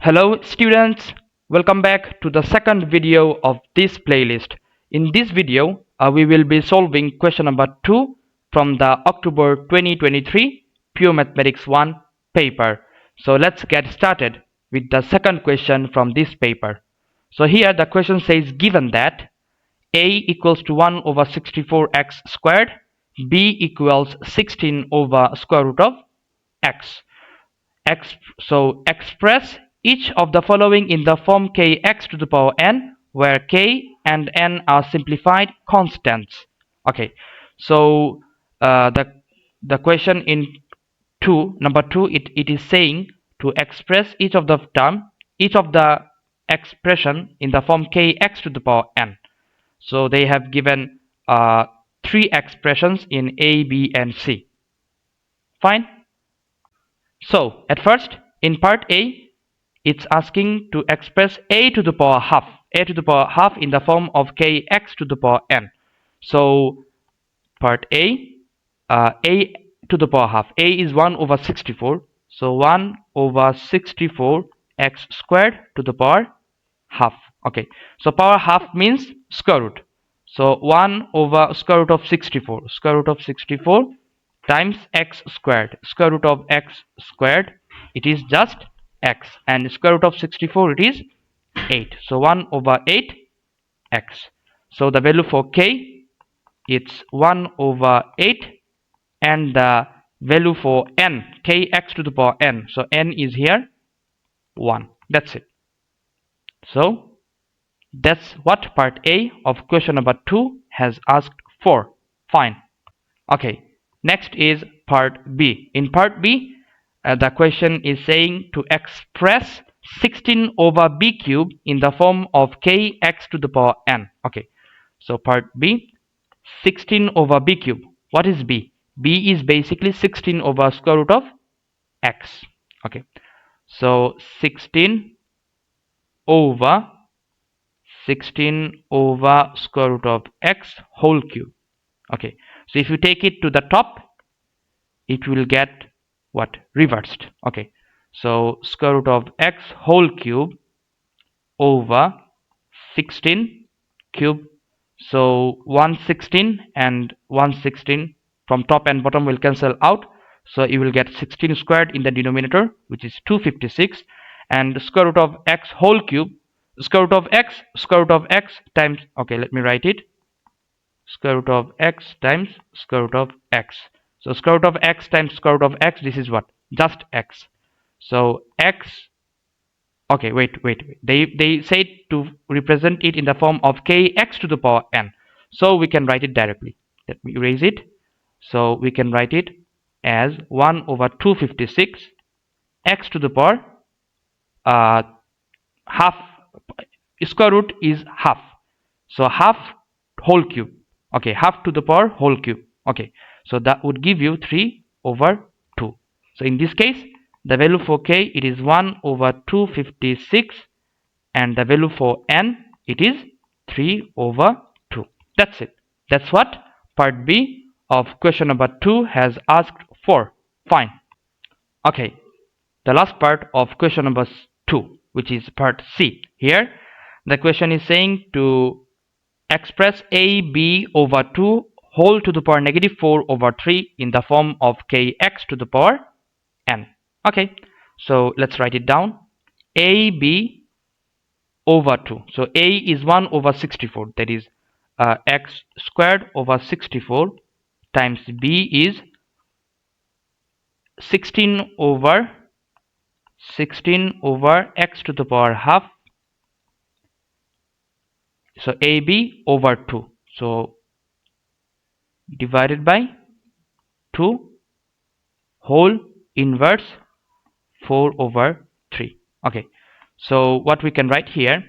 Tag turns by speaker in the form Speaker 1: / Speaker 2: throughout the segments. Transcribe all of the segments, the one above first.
Speaker 1: Hello students, welcome back to the second video of this playlist. In this video, we will be solving question number 2 from the October 2023 Pure Mathematics 1 paper. So let's get started with the second question from this paper. So here the question says, given that a equals to 1 over 64x squared, b equals 16 over square root of x. So express each of the following in the form kx to the power n, where k and n are simplified constants. Okay, so the question in number 2, it is saying to express each of the expression in the form kx to the power n. So they have given 3 expressions in a, b, and c. Fine. So at first, in part A, it's asking to express a to the power half in the form of kx to the power n. So part A, a to the power half, a is 1 over 64, so 1 over 64 x squared to the power half. Okay, so power half means square root, so 1 over square root of 64 times x squared, square root of x squared, it is just x, and square root of 64, it is 8, so 1 over 8 x. So the value for k, it's 1 over 8, and the value for n, kx to the power n, so n is here 1. That's it. So that's what part A of question number 2 has asked for. Fine. Okay, next is part B. In part B, the question is saying to express 16 over b cube in the form of kx to the power n. Okay, so part B, 16 over b cube. What is b? B is basically 16 over square root of x. Okay, so 16 over square root of x whole cube. Okay, so if you take it to the top, it will get what? Reversed. Okay, so square root of x whole cube over 16 cube. So 116 and 116 from top and bottom will cancel out, so you will get 16 squared in the denominator, which is 256, and square root of x whole cube, square root of x times, okay, let me write it, square root of x times square root of x. So square root of x times square root of x, this is what? Just x. So x, okay, wait, they said to represent it in the form of kx to the power n, so we can write it directly. Let me erase it. So we can write it as 1 over 256 x to the power half, square root is half, so half whole cube. Okay, half to the power whole cube. Okay, so that would give you 3 over 2. So in this case, the value for k, it is 1 over 256, and the value for n, it is 3 over 2. That's it. That's what part B of question number 2 has asked for. Fine. Okay, the last part of question number 2, which is part C. Here the question is saying to express a b over 2 whole to the power negative 4 over 3 in the form of kx to the power n. Okay, so let's write it down. A b over 2, so a is 1 over 64, that is x squared over 64, times b is 16 over x to the power half, so ab over 2, so divided by 2 whole inverse 4 over 3. Okay, so what we can write here,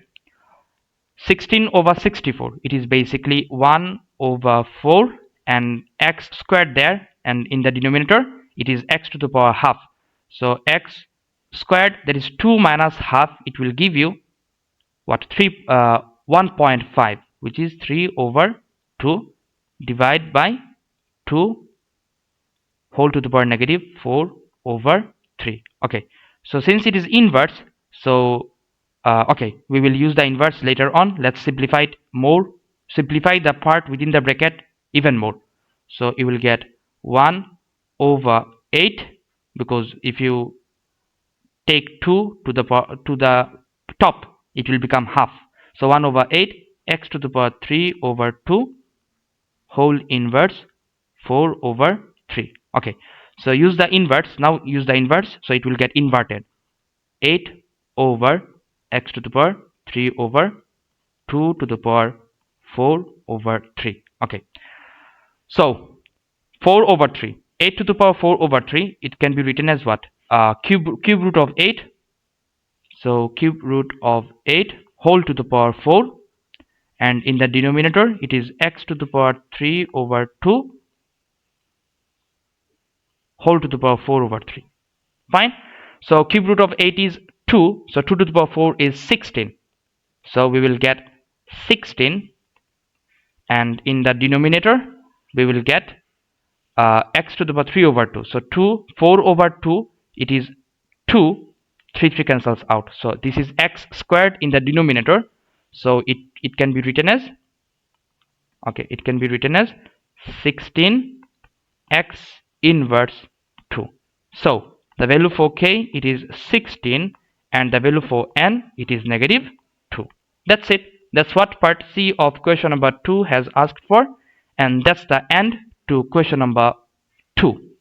Speaker 1: 16 over 64, it is basically 1 over 4 and x squared there, and in the denominator it is x to the power half, so x squared, that is 2 minus half, it will give you what? 1.5, which is 3 over 2 divided by 2 whole to the power negative 4 over 3. Okay, so since it is inverse, So okay, we will use the inverse later on. Let's simplify it more, simplify the part within the bracket even more. So you will get 1/8, because if you take 2 to the top, it will become half. So 1/8 x to the power 3/2 whole inverse 4/3. Okay, so use the inverse. Now use the inverse, so it will get inverted. 8 over x to the power 3/2 to the power 4/3. Okay, so 4/3, 8 to the power 4/3, it can be written as what? Cube root of 8. So cube root of 8 whole to the power 4, and in the denominator it is x to the power 3/2 whole to the power 4/3. Fine. So cube root of 8 is 2, so 2 to the power 4 is 16. So we will get 16, and in the denominator we will get x to the power 3/2. So 4/2, it is 2, 3 cancels out. So this is x squared in the denominator. So it can be written as, okay, it can be written as 16x inverse 2. So the value for k, it is 16, and the value for n, it is -2. That's it. That's what part C of question number 2 has asked for, and that's the end to question number 2.